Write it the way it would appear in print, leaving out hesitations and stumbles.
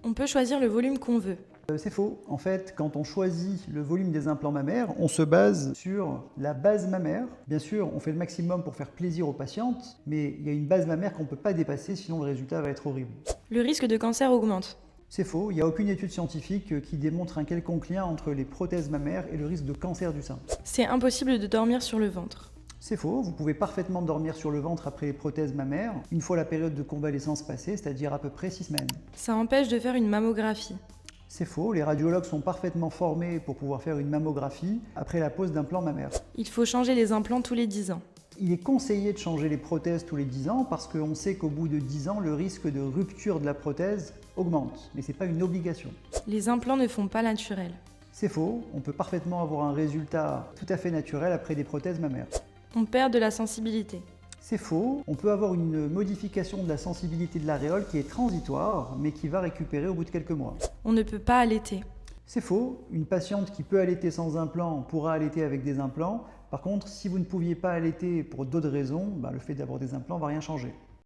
On peut choisir le volume qu'on veut. C'est faux. En fait, quand on choisit le volume des implants mammaires, on se base sur la base mammaire. Bien sûr, on fait le maximum pour faire plaisir aux patientes, mais il y a une base mammaire qu'on ne peut pas dépasser, sinon le résultat va être horrible. Le risque de cancer augmente. C'est faux. Il n'y a aucune étude scientifique qui démontre un quelconque lien entre les prothèses mammaires et le risque de cancer du sein. C'est impossible de dormir sur le ventre. C'est faux, vous pouvez parfaitement dormir sur le ventre après les prothèses mammaires, une fois la période de convalescence passée, c'est-à-dire à peu près 6 semaines. Ça empêche de faire une mammographie. C'est faux, les radiologues sont parfaitement formés pour pouvoir faire une mammographie après la pose d'implant mammaire. Il faut changer les implants tous les 10 ans. Il est conseillé de changer les prothèses tous les 10 ans parce qu'on sait qu'au bout de 10 ans, le risque de rupture de la prothèse augmente, mais ce n'est pas une obligation. Les implants ne font pas naturel. C'est faux, on peut parfaitement avoir un résultat tout à fait naturel après des prothèses mammaires. On perd de la sensibilité. C'est faux, on peut avoir une modification de la sensibilité de l'aréole qui est transitoire, mais qui va récupérer au bout de quelques mois. On ne peut pas allaiter. C'est faux, une patiente qui peut allaiter sans implant pourra allaiter avec des implants. Par contre, si vous ne pouviez pas allaiter pour d'autres raisons, le fait d'avoir des implants ne va rien changer.